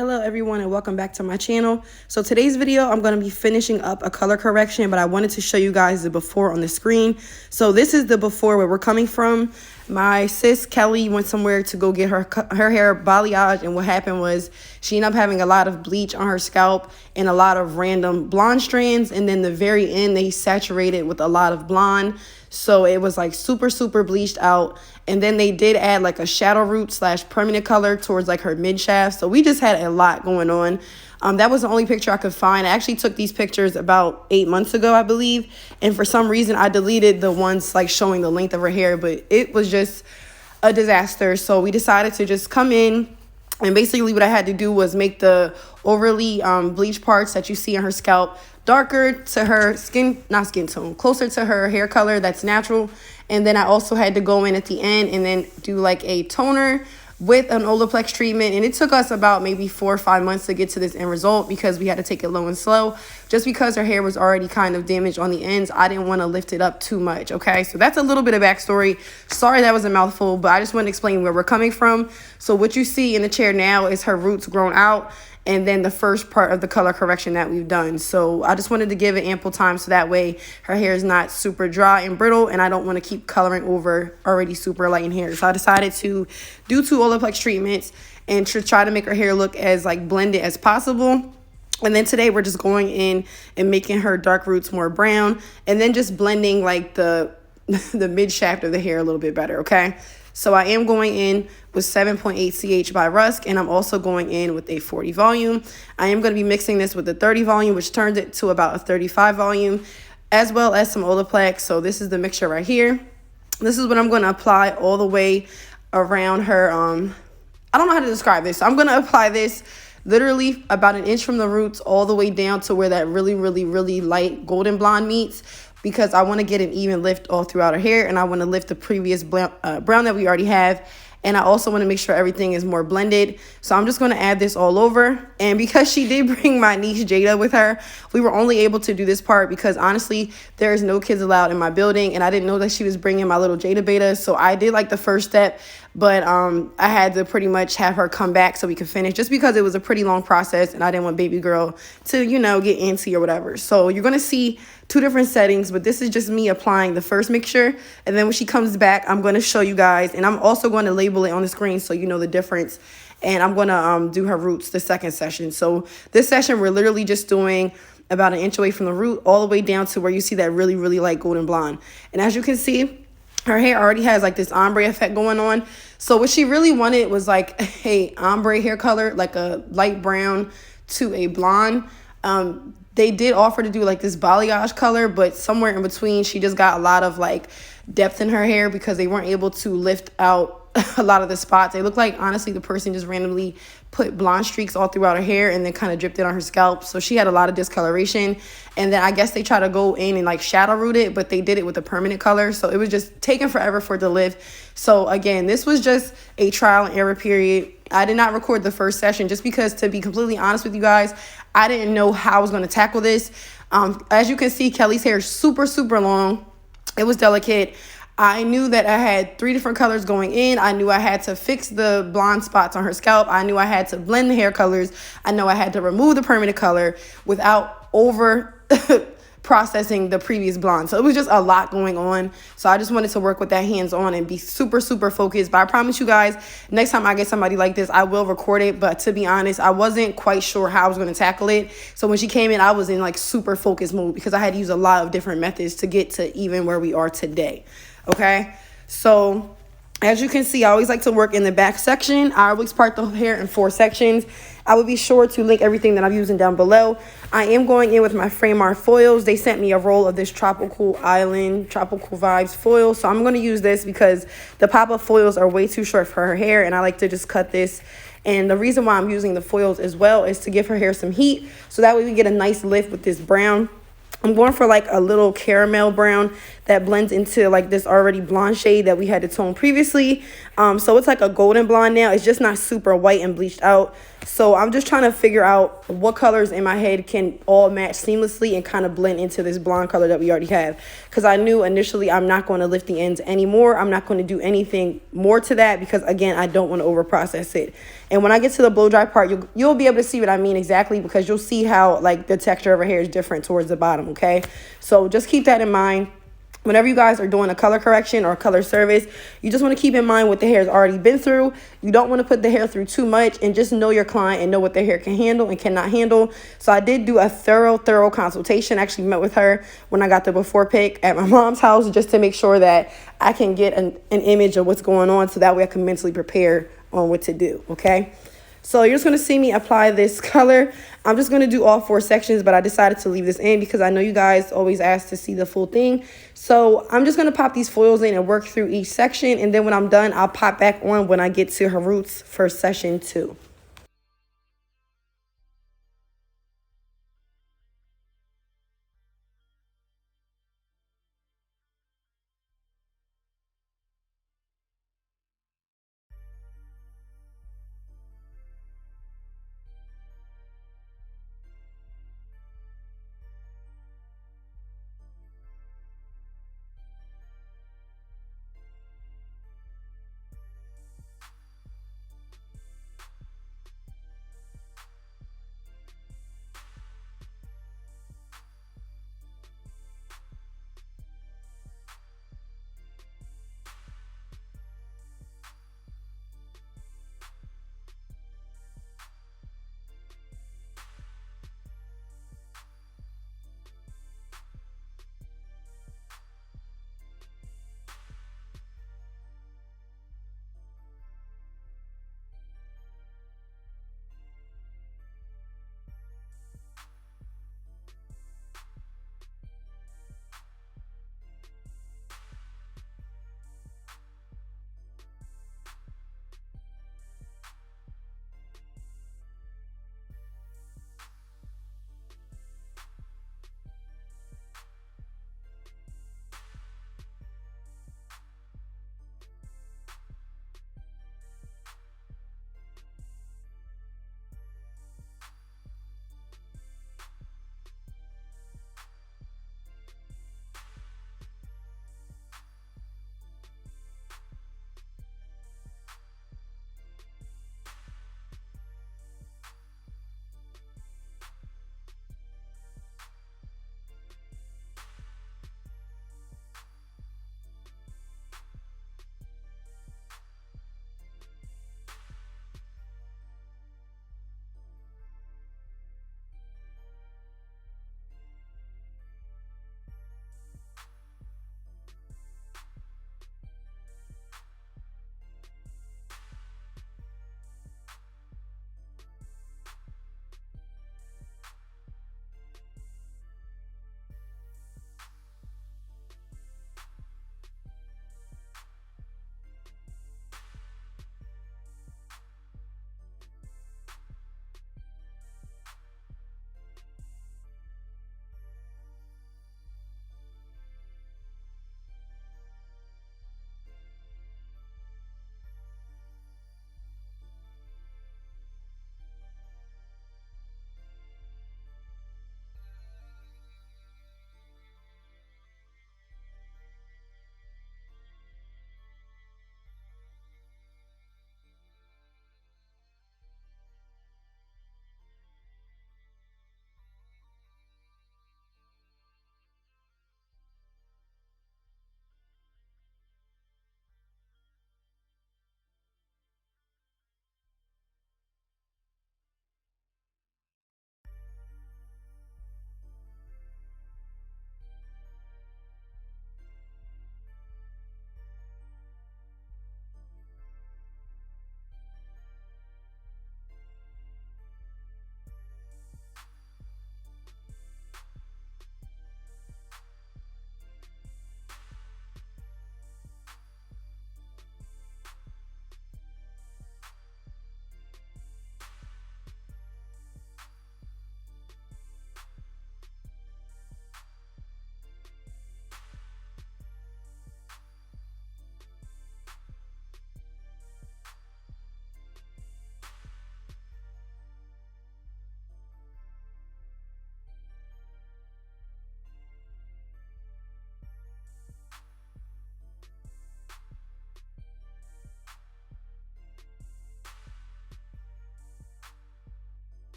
Hello everyone and welcome back to my channel. So today's video I'm going to be finishing up a color correction, but I wanted to show you guys the before on the screen. So this is the before where we're coming from. My sis Kelly went somewhere to go get her hair balayage, and what happened was she ended up having a lot of bleach on her scalp and a lot of random blonde strands, and then the very end they saturated with a lot of blonde. So it was like super bleached out. And then they did add like a shadow root / permanent color towards like her mid shaft. So we just had a lot going on. That was the only picture I could find. I actually took these pictures about 8 months ago, I believe. And for some reason I deleted the ones like showing the length of her hair, but it was just a disaster. So we decided to just come in, and basically what I had to do was make the overly bleached parts that you see on her scalp darker to her not skin tone, closer to her hair color that's natural. And then I also had to go in at the end and then do like a toner with an Olaplex treatment. And it took us about maybe 4 or 5 months to get to this end result because we had to take it low and slow. Just because her hair was already kind of damaged on the ends, I didn't want to lift it up too much, okay? So that's a little bit of backstory. Sorry that was a mouthful, but I just want to explain where we're coming from. So what you see in the chair now is her roots grown out, and then the first part of the color correction that we've done. So I just wanted to give it ample time so that way her hair is not super dry and brittle, and I don't want to keep coloring over already super light hair. So I decided to do 2 Olaplex treatments and to try to make her hair look as like blended as possible. And then today we're just going in and making her dark roots more brown, and then just blending like the mid shaft of the hair a little bit better, okay? So I am going in with 7.8 CH by Rusk, and I'm also going in with a 40 volume. I am going to be mixing this with the 30 volume, which turns it to about a 35 volume, as well as some Olaplex. So this is the mixture right here. This is what I'm going to apply all the way around her. I don't know how to describe this. So I'm going to apply this literally about 1 inch from the roots all the way down to where that really light golden blonde meets, because I want to get an even lift all throughout her hair, and I want to lift the previous brown that we already have. And I also want to make sure everything is more blended. So I'm just going to add this all over. And because she did bring my niece Jada with her, we were only able to do this part because honestly, there is no kids allowed in my building. And I didn't know that she was bringing my little Jada beta. So I did like the first step, but I had to pretty much have her come back so we could finish, just because it was a pretty long process and I didn't want baby girl to, you know, get antsy or whatever. So you're going to see 2 different settings, but this is just me applying the first mixture. And then when she comes back, I'm going to show you guys, and I'm also going to label it on the screen so you know the difference. And I'm going to do her roots the second session. So this session, we're literally just doing about 1 inch away from the root all the way down to where you see that really light golden blonde. And as you can see, her hair already has like this ombre effect going on. So what she really wanted was like a ombre hair color, like a light brown to a blonde. They did offer to do like this balayage color, but somewhere in between, she just got a lot of like depth in her hair because they weren't able to lift out a lot of the spots. They look like, honestly, the person just randomly put blonde streaks all throughout her hair and then kind of dripped it on her scalp. So she had a lot of discoloration. And then I guess they try to go in and like shadow root it, but they did it with a permanent color. So it was just taking forever for it to lift. So again, this was just a trial and error period. I did not record the first session just because, to be completely honest with you guys, I didn't know how I was going to tackle this. As you can see, Kelly's hair is super long. It was delicate. I knew that I had 3 different colors going in. I knew I had to fix the blonde spots on her scalp. I knew I had to blend the hair colors. I know I had to remove the permanent color without over processing the previous blonde. So it was just a lot going on. So I just wanted to work with that hands-on and be super focused. But I promise you guys, next time I get somebody like this, I will record it. But to be honest, I wasn't quite sure how I was going to tackle it. So when she came in, I was in like super focused mode because I had to use a lot of different methods to get to even where we are today. Okay, so as you can see, I always like to work in the back section. I always part the hair in 4 sections. I will be sure to link everything that I'm using down below. I am going in with my framar foils. They sent me a roll of this Tropical Vibes foil. So I'm going to use this because the pop-up foils are way too short for her hair, and I like to just cut this. And the reason why I'm using the foils as well is to give her hair some heat, so that way we get a nice lift with this brown. I'm going for like a little caramel brown that blends into like this already blonde shade that we had to tone previously. So it's like a golden blonde now. It's just not super white and bleached out. So I'm just trying to figure out what colors in my head can all match seamlessly and kind of blend into this blonde color that we already have. Because I knew initially I'm not going to lift the ends anymore. I'm not going to do anything more to that because, again, I don't want to over process it. And when I get to the blow dry part, you'll be able to see what I mean exactly, because you'll see how like the texture of her hair is different towards the bottom, okay? So just keep that in mind. Whenever you guys are doing a color correction or a color service, you just want to keep in mind what the hair has already been through. You don't want to put the hair through too much, and just know your client and know what their hair can handle and cannot handle. So I did do a thorough consultation. I actually met with her when I got the before pic at my mom's house just to make sure that I can get an image of what's going on, so that way I can mentally prepare on what to do, okay? So you're just going to see me apply this color. I'm just going to do all 4 sections, but I decided to leave this in because I know you guys always ask to see the full thing. So I'm just going to pop these foils in and work through each section. And then when I'm done, I'll pop back on when I get to her roots for session 2.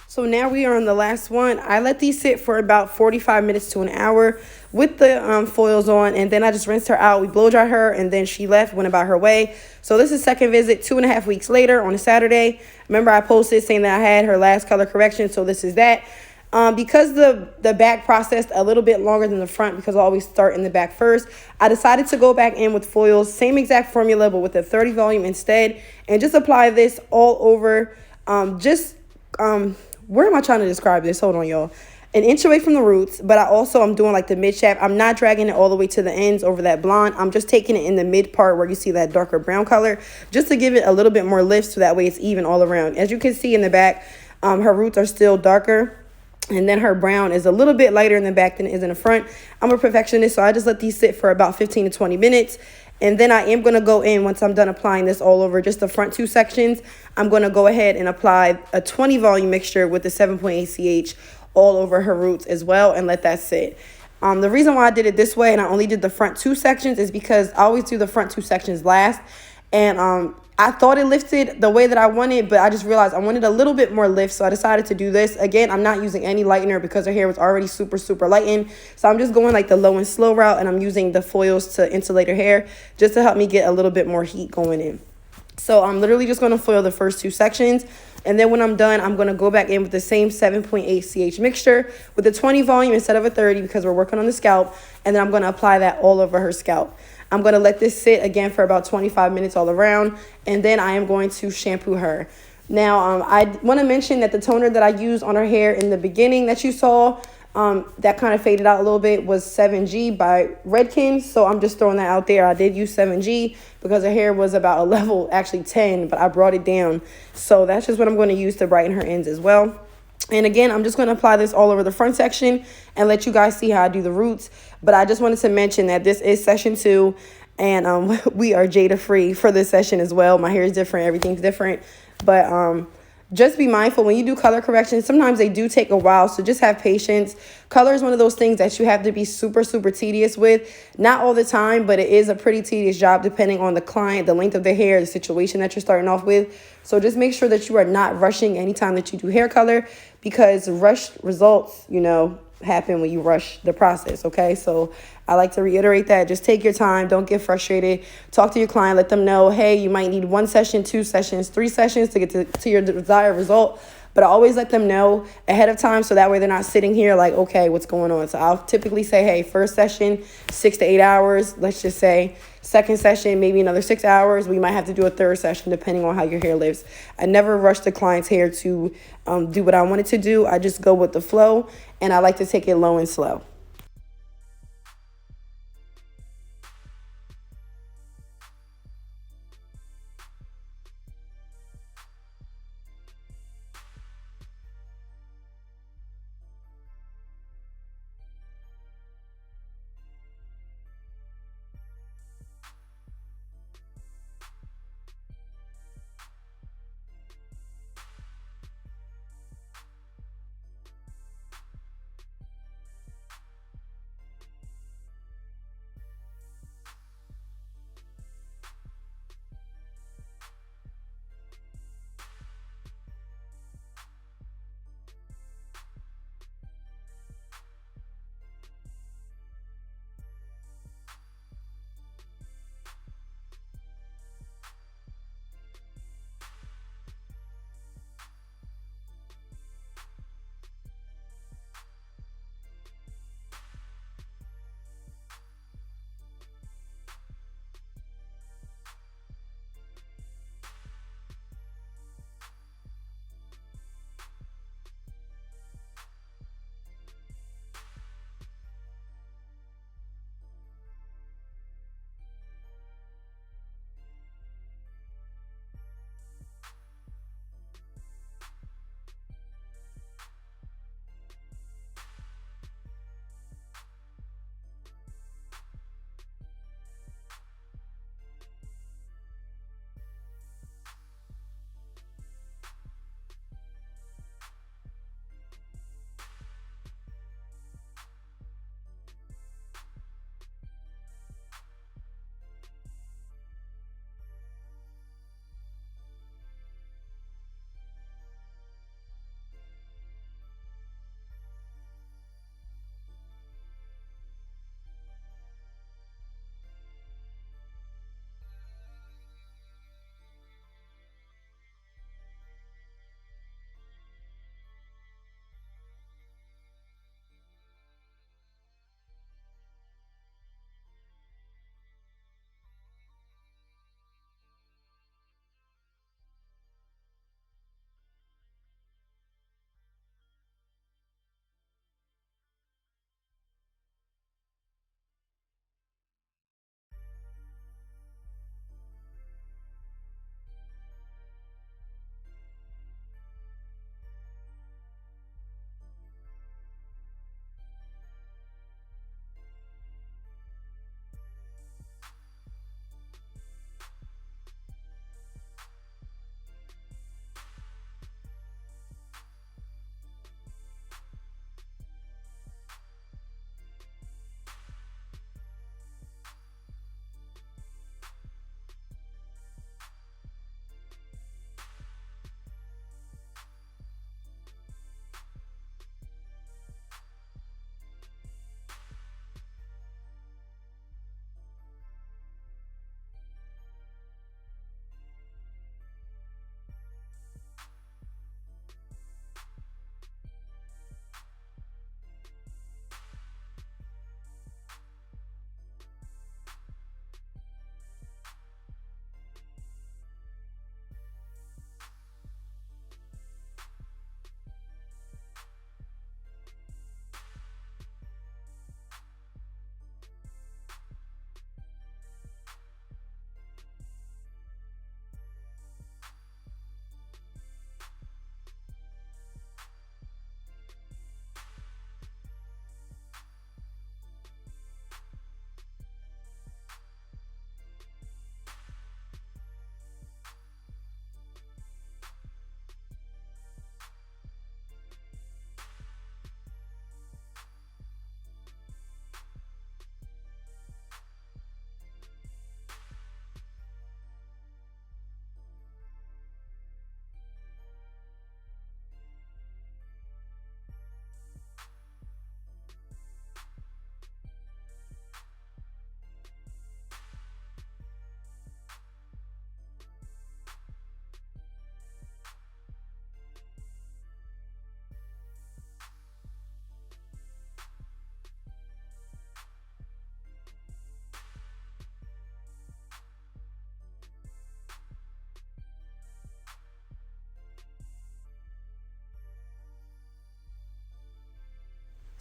So now we are on the last one. I let these sit for about 45 minutes to an hour with the foils on, and then I just rinsed her out. We blow dried her, and then she left, went about her way. So this is second visit, 2.5 weeks later on a Saturday. Remember, I posted saying that I had her last color correction, so this is that. Because the back processed a little bit longer than the front, because I always start in the back first, I decided to go back in with foils, same exact formula, but with a 30 volume instead, and just apply this all over, where am I trying to describe this? Hold on, y'all. An inch away from the roots, but I'm doing like the mid shaft. I'm not dragging it all the way to the ends over that blonde. I'm just taking it in the mid part where you see that darker brown color, just to give it a little bit more lift, so that way it's even all around. As you can see in the back, her roots are still darker, and then her brown is a little bit lighter in the back than it is in the front. I'm a perfectionist, so I just let these sit for about 15 to 20 minutes. And then I am going to go in, once I'm done applying this all over just the front two sections, I'm going to go ahead and apply a 20 volume mixture with the 7.8 CH all over her roots as well, and let that sit. The reason why I did it this way and I only did the front two sections is because I always do the front two sections last. And I thought it lifted the way that I wanted, but I just realized I wanted a little bit more lift, so I decided to do this. Again, I'm not using any lightener because her hair was already super, super lightened. So I'm just going like the low and slow route, and I'm using the foils to insulate her hair just to help me get a little bit more heat going in. So I'm literally just going to foil the first two sections. And then when I'm done, I'm going to go back in with the same 7.8 CH mixture with a 20 volume instead of a 30 because we're working on the scalp. And then I'm going to apply that all over her scalp. I'm going to let this sit again for about 25 minutes all around, and then I am going to shampoo her. Now, I want to mention that the toner that I used on her hair in the beginning that you saw, that kind of faded out a little bit, was 7G by Redken. So I'm just throwing that out there. I did use 7G because her hair was about a level, actually 10, but I brought it down. So that's just what I'm going to use to brighten her ends as well. And again, I'm just going to apply this all over the front section and let you guys see how I do the roots. But I just wanted to mention that this is session 2, and we are Jada free for this session as well. My hair is different. Everything's different. But just be mindful when you do color corrections. Sometimes they do take a while, so just have patience. Color is one of those things that you have to be super, super tedious with. Not all the time, but it is a pretty tedious job depending on the client, the length of their hair, the situation that you're starting off with. So just make sure that you are not rushing anytime that you do hair color, because rushed results, happen when you rush the process, okay? So I like to reiterate that. Just take your time. Don't get frustrated. Talk to your client. Let them know, hey, you might need 1 session, 2 sessions, 3 sessions to get to your desired result. But I always let them know ahead of time, so that way they're not sitting here like, okay, what's going on? So I'll typically say, hey, first session, 6 to 8 hours. Let's just say second session, maybe another 6 hours. We might have to do a third session depending on how your hair lives. I never rush the client's hair to do what I wanted to do. I just go with the flow, and I like to take it low and slow.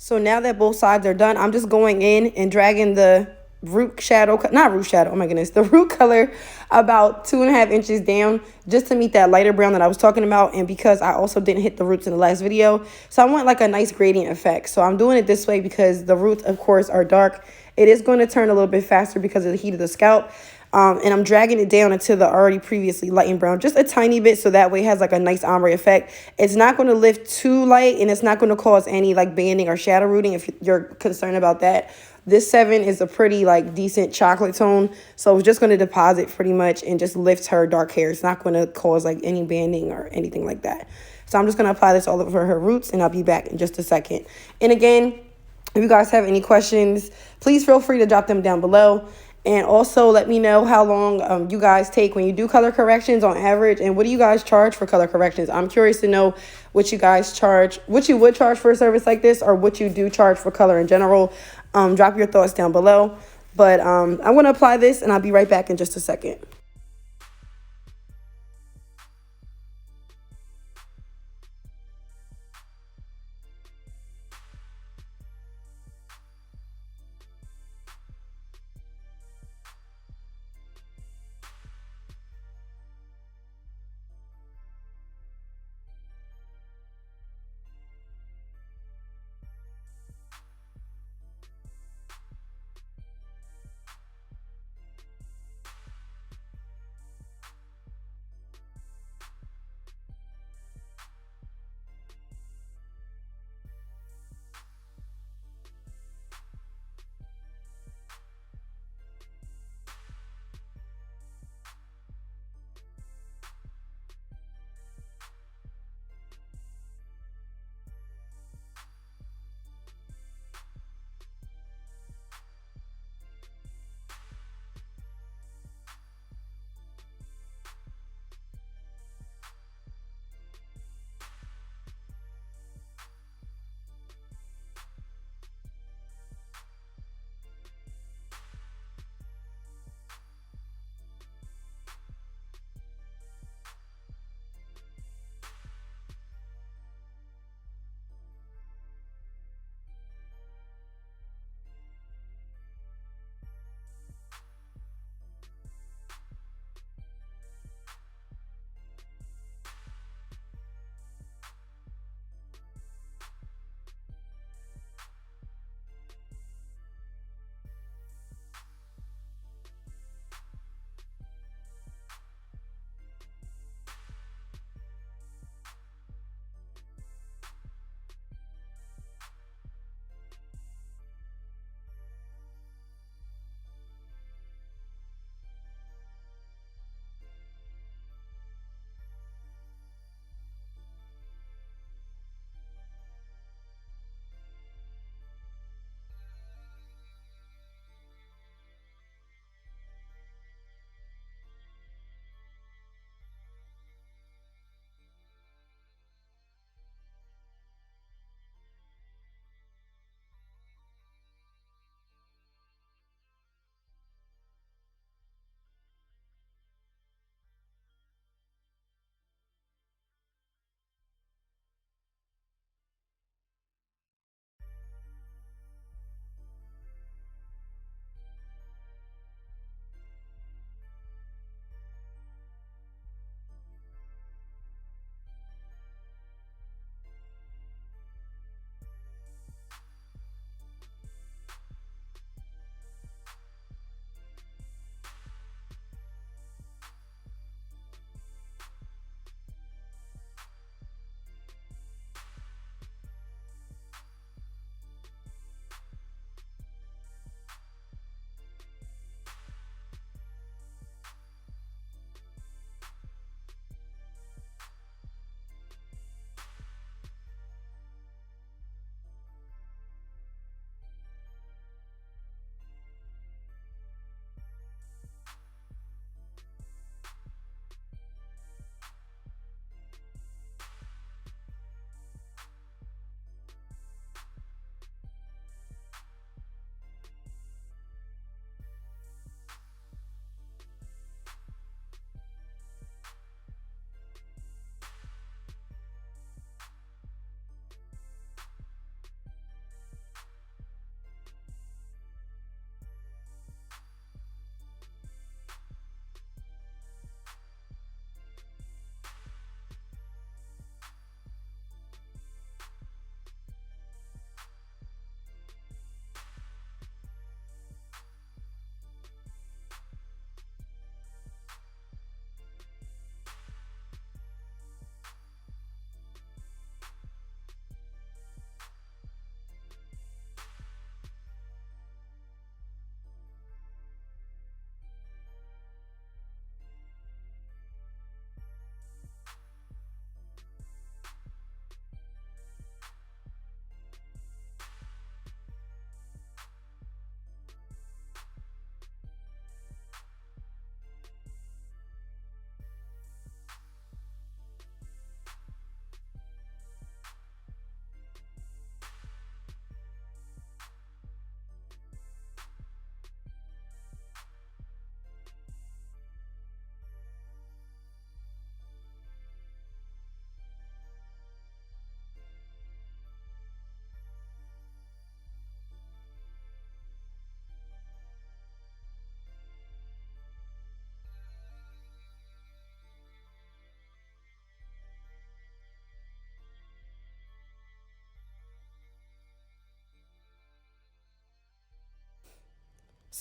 So now that both sides are done, I'm just going in and dragging the root shadow, not root shadow, oh my goodness, the root color about 2.5 inches down just to meet that lighter brown that I was talking about. And because I also didn't hit the roots in the last video, so I want like a nice gradient effect. So I'm doing it this way because the roots, of course, are dark. It is going to turn a little bit faster because of the heat of the scalp. And I'm dragging it down into the already previously lightened brown just a tiny bit, so that way it has like a nice ombre effect. It's not going to lift too light, and it's not going to cause any like banding or shadow rooting if you're concerned about that. This 7 is a pretty like decent chocolate tone, so it's just going to deposit pretty much and just lift her dark hair. It's not going to cause like any banding or anything like that. So I'm just going to apply this all over her roots, and I'll be back in just a second. And again, if you guys have any questions, please feel free to drop them down below. And also let me know how long you guys take when you do color corrections on average, and what do you guys charge for color corrections? I'm curious to know what you guys charge, what you would charge for a service like this, or what you do charge for color in general. Drop your thoughts down below. But I'm going to apply this, and I'll be right back in just a second.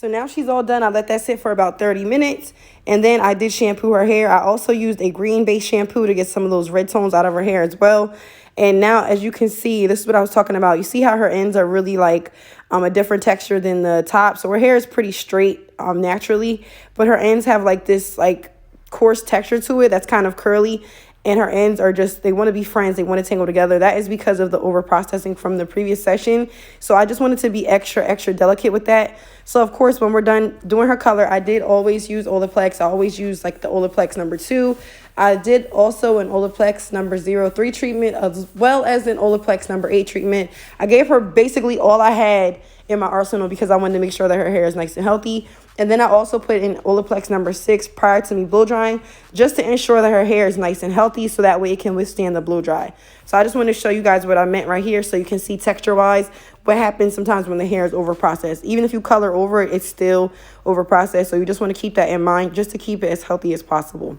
So now she's all done. I let that sit for about 30 minutes. And then I did shampoo her hair. I also used a green-based shampoo to get some of those red tones out of her hair as well. And now, as you can see, this is what I was talking about. You see how her ends are really like a different texture than the top. So her hair is pretty straight naturally. But her ends have like this like coarse texture to it that's kind of curly. And her ends are just, they want to be friends. They want to tangle together. That is because of the over processing from the previous session. So I just wanted to be extra delicate with that. So of course, when we're done doing her color, I did always use Olaplex. I always use like the Olaplex #2. I did also an Olaplex #03 treatment as well as an Olaplex #8 treatment. I gave her basically all I had in my arsenal because I wanted to make sure that her hair is nice and healthy. And then I also put in Olaplex #6 prior to me blow drying just to ensure that her hair is nice and healthy so that way it can withstand the blow dry. So I just want to show you guys what I meant right here so you can see texture-wise what happens sometimes when the hair is over-processed. Even if you color over it, it's still over-processed. So you just want to keep that in mind just to keep it as healthy as possible.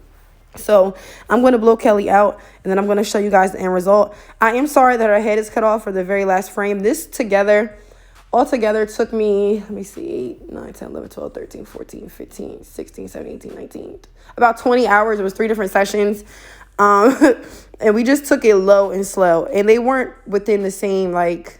So I'm going to blow Kelly out and then I'm going to show you guys the end result. I am sorry that her head is cut off for the very last frame. This altogether took me, let me see, 8, 9, 10, 11, 12, 13, 14, 15, 16, 17, 18, 19. About 20 hours. It was 3 different sessions. And we just took it low and slow. And they weren't within the same, like,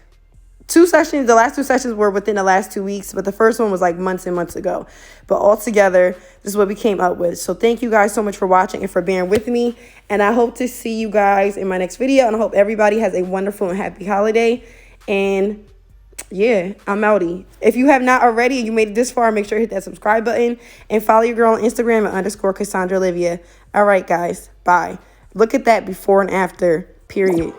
2 sessions. The last 2 sessions were within the last 2 weeks. But the first one was, like, months and months ago. But altogether, this is what we came up with. So thank you guys so much for watching and for bearing with me. And I hope to see you guys in my next video. And I hope everybody has a wonderful and happy holiday. And yeah, I'm outie. If you have not already and you made it this far, make sure to hit that subscribe button and follow your girl on Instagram at _Cassandra Olivia. All right, guys. Bye. Look at that before and after, period.